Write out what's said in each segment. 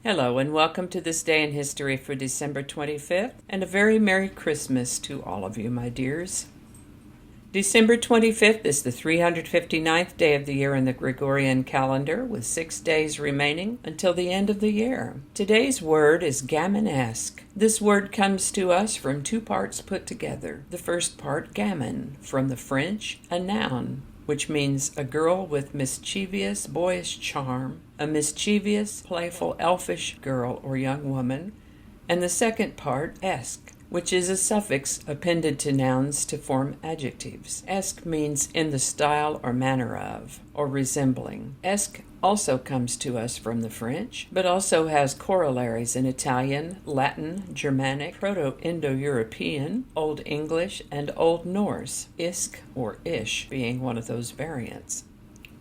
Hello and welcome to this day in history for December 25th, and a very Merry Christmas to all of you, my dears. December 25th is the 359th day of the year in the Gregorian calendar, with 6 days remaining until the end of the year. Today's word is Gaminesque. This word comes to us from two parts put together. The first part, gamin, from the French, a noun, which means a girl with mischievous, boyish charm, a mischievous, playful, elfish girl or young woman, and the second part, esque, which is a suffix appended to nouns to form adjectives. Esque means in the style or manner of, or resembling. Esque also comes to us from the French, but also has corollaries in Italian, Latin, Germanic, Proto-Indo-European, Old English, and Old Norse, isk or ish being one of those variants.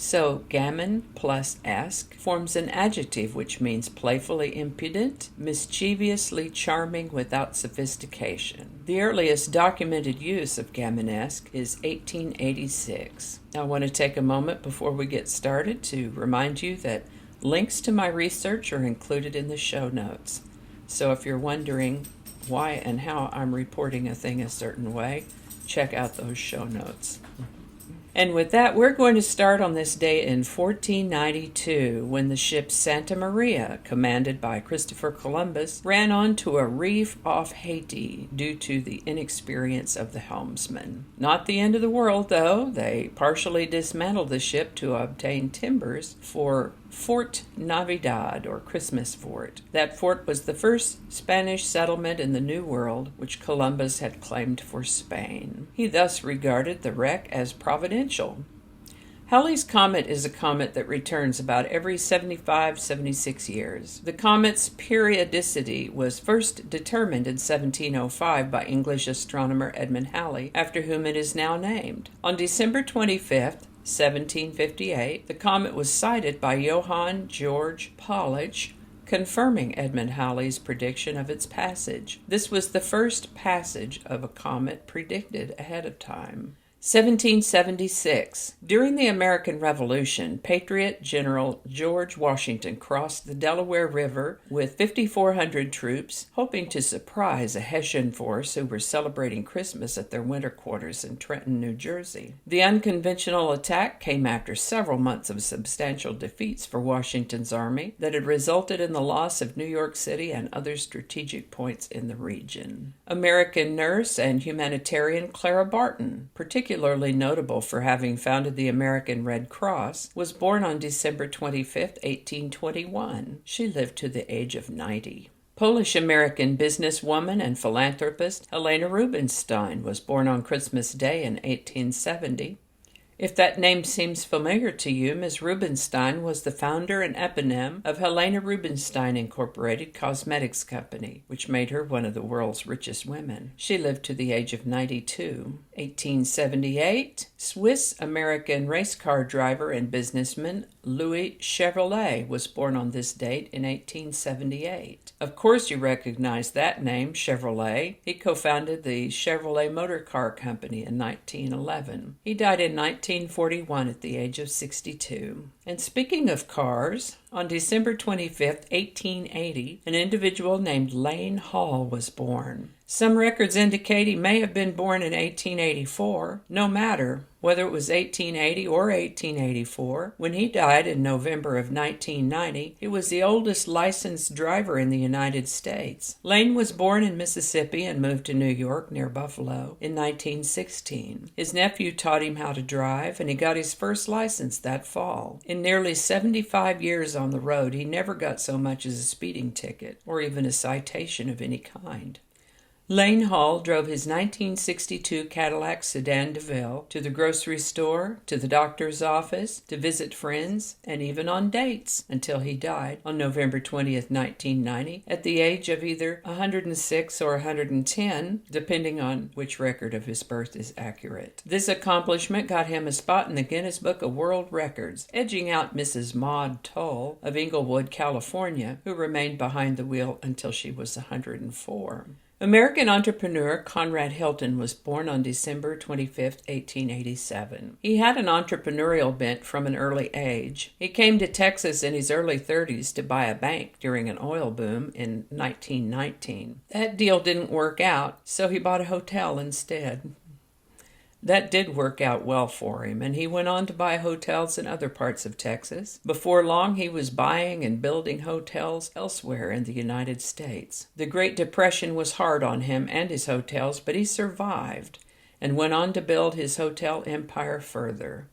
So, gamin plus esque forms an adjective which means playfully impudent, mischievously charming without sophistication. The earliest documented use of Gaminesque is 1886. I want to take a moment before we get started to remind you that links to my research are included in the show notes. So if you're wondering why and how I'm reporting a thing a certain way, check out those show notes. And with that, we're going to start on this day in 1492, when the ship Santa Maria, commanded by Christopher Columbus, ran onto a reef off Haiti due to the inexperience of the helmsman. Not the end of the world, though. They partially dismantled the ship to obtain timbers for Fort Navidad, or Christmas Fort. That fort was the first Spanish settlement in the New World, which Columbus had claimed for Spain. He thus regarded the wreck as providential. Halleys Comet is a comet that returns about every 75-76 years. The comet's periodicity was first determined in 1705 by English astronomer Edmund Halley, after whom it is now named. On December 25th, 1758, the comet was sighted by Johann Georg Palach, confirming Edmund Halley's prediction of its passage. This was the first passage of a comet predicted ahead of time. 1776. During the American Revolution, Patriot General George Washington crossed the Delaware River with 5,400 troops, hoping to surprise a Hessian force who were celebrating Christmas at their winter quarters in Trenton, New Jersey. The unconventional attack came after several months of substantial defeats for Washington's army that had resulted in the loss of New York City and other strategic points in the region. American nurse and humanitarian Clara Barton, particularly notable for having founded the American Red Cross, was born on December 25, 1821. She lived to the age of 90. Polish-American businesswoman and philanthropist Helena Rubinstein was born on Christmas Day in 1870. If that name seems familiar to you, Ms. Rubenstein was the founder and eponym of Helena Rubinstein Incorporated Cosmetics Company, which made her one of the world's richest women. She lived to the age of 92. 1878, Swiss-American race car driver and businessman Louis Chevrolet was born on this date in 1878. Of course you recognize that name, Chevrolet. He co-founded the Chevrolet Motor Car Company in 1911. He died in 1941 at the age of 62. And speaking of cars, on December 25, 1880, an individual named Layne Hall was born. Some records indicate he may have been born in 1884. No matter whether it was 1880 or 1884, when he died in November of 1990, he was the oldest licensed driver in the United States. Layne was born in Mississippi and moved to New York near Buffalo in 1916. His nephew taught him how to drive, and he got his first license that fall. In nearly 75 years on the road, he never got so much as a speeding ticket or even a citation of any kind. Layne Hall drove his 1962 Cadillac Sedan DeVille to the grocery store, to the doctor's office, to visit friends, and even on dates, until he died on November 20th, 1990, at the age of either 106 or 110, depending on which record of his birth is accurate. This accomplishment got him a spot in the Guinness Book of World Records, edging out Mrs. Maud Toll of Inglewood, California, who remained behind the wheel until she was 104. American entrepreneur Conrad Hilton was born on December 25, 1887. He had an entrepreneurial bent from an early age. He came to Texas in his early 30s to buy a bank during an oil boom in 1919. That deal didn't work out, so he bought a hotel instead. That did work out well for him, and he went on to buy hotels in other parts of Texas. Before long, he was buying and building hotels elsewhere in the United States. The Great Depression was hard on him and his hotels, but he survived and went on to build his hotel empire further.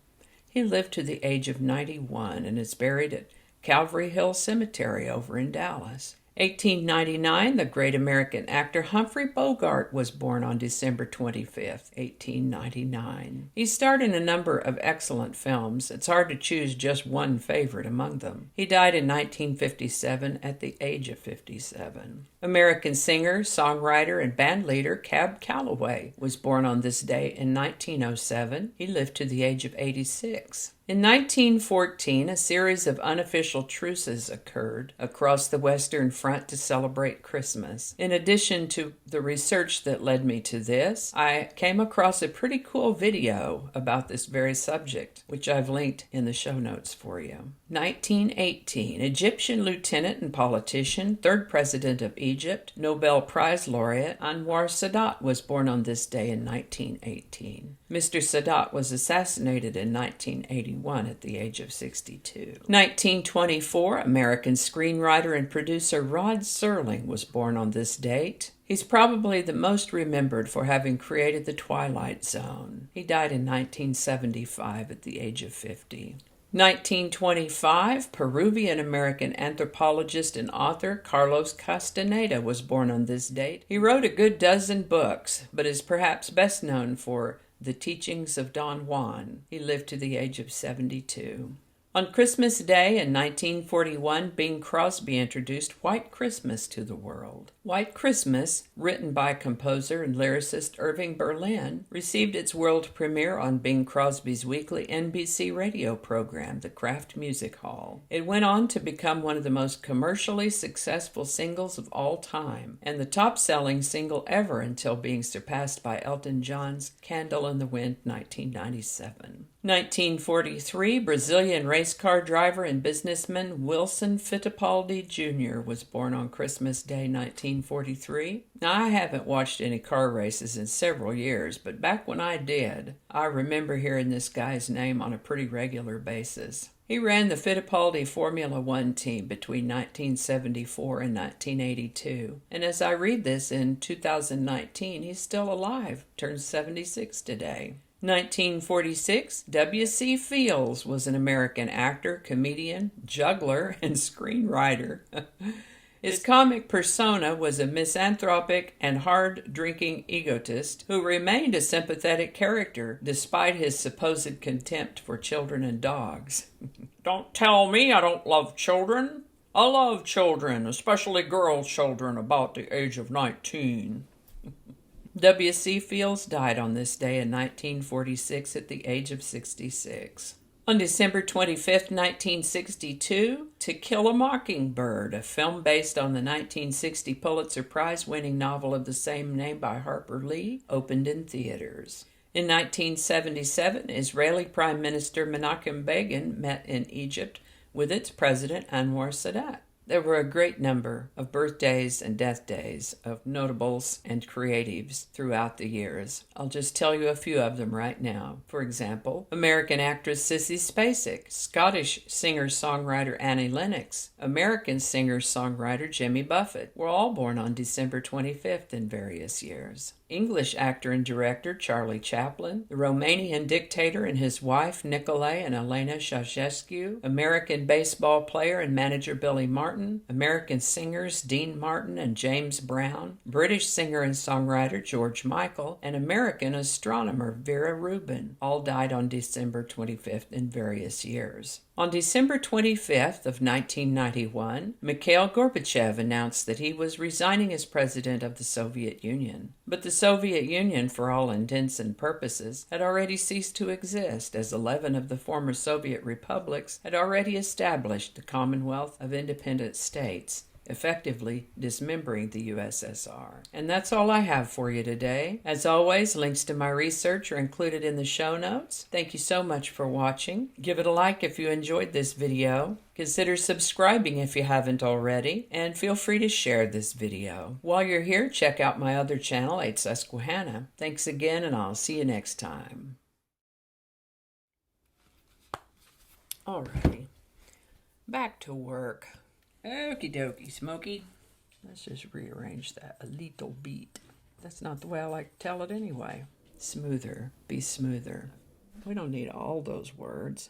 He lived to the age of 91 and is buried at Calvary Hill Cemetery over in Dallas. 1899, the great American actor Humphrey Bogart was born on December 25, 1899. He starred in a number of excellent films. It's hard to choose just one favorite among them. He died in 1957 at the age of 57. American singer, songwriter, and bandleader Cab Calloway was born on this day in 1907. He lived to the age of 86. In 1914, a series of unofficial truces occurred across the Western Front to celebrate Christmas. In addition to the research that led me to this, I came across a pretty cool video about this very subject, which I've linked in the show notes for you. 1918, Egyptian lieutenant and politician, third president of Egypt, Nobel Prize laureate Anwar Sadat was born on this day in 1918. Mr. Sadat was assassinated in 1981 at the age of 62. 1924, American screenwriter and producer Rod Serling was born on this date. He's probably the most remembered for having created The Twilight Zone. He died in 1975 at the age of 50. 1925, Peruvian-American anthropologist and author Carlos Castaneda was born on this date. He wrote a good dozen books, but is perhaps best known for The Teachings of Don Juan. He lived to the age of 72. On Christmas Day in 1941, Bing Crosby introduced White Christmas to the world. White Christmas, written by composer and lyricist Irving Berlin, received its world premiere on Bing Crosby's weekly NBC radio program, The Kraft Music Hall. It went on to become one of the most commercially successful singles of all time, and the top-selling single ever until being surpassed by Elton John's Candle in the Wind, 1997. 1943, Brazilian race car driver and businessman Wilson Fittipaldi Jr. was born on Christmas Day, 1943. Now, I haven't watched any car races in several years, but back when I did, I remember hearing this guy's name on a pretty regular basis. He ran the Fittipaldi Formula One team between 1974 and 1982, and as I read this in 2019, he's still alive, turned 76 today. 1946, W.C. Fields was an American actor, comedian, juggler, and screenwriter. His comic persona was a misanthropic and hard-drinking egotist who remained a sympathetic character despite his supposed contempt for children and dogs. Don't tell me I don't love children. I love children, especially girl children about the age of 19. W.C. Fields died on this day in 1946 at the age of 66. On December 25, 1962, To Kill a Mockingbird, a film based on the 1960 Pulitzer Prize-winning novel of the same name by Harper Lee, opened in theaters. In 1977, Israeli Prime Minister Menachem Begin met in Egypt with its president Anwar Sadat. There were a great number of birthdays and death days of notables and creatives throughout the years. I'll just tell you a few of them right now. For example, American actress Sissy Spacek, Scottish singer-songwriter Annie Lennox, American singer-songwriter Jimmy Buffett were all born on December 25th in various years. English actor and director Charlie Chaplin, the Romanian dictator and his wife Nicolae and Elena Ceausescu, American baseball player and manager Billy Martin, American singers Dean Martin and James Brown, British singer and songwriter George Michael, and American astronomer Vera Rubin, all died on December 25th in various years. On December 25th of 1991, Mikhail Gorbachev announced that he was resigning as president of the Soviet Union. But the Soviet Union, for all intents and purposes, had already ceased to exist, as 11 of the former Soviet republics had already established the Commonwealth of Independent States effectively dismembering the USSR. And that's all I have for you today. As always, links to my research are included in the show notes. Thank you so much for watching. Give it a like if you enjoyed this video. Consider subscribing if you haven't already, and feel free to share this video. While you're here, check out my other channel, 8 Susquehanna. Thanks again, and I'll see you next time. Alrighty, back to work. Okie dokie, Smokey. Let's just rearrange that a little bit. That's not the way I like to tell it anyway. Smoother, be smoother. We don't need all those words.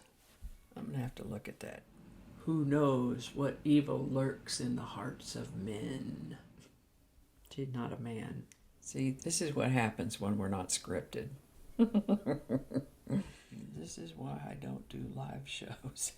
I'm going to have to look at that. Who knows what evil lurks in the hearts of men? She's not a man. See, this is what happens when we're not scripted. This is why I don't do live shows.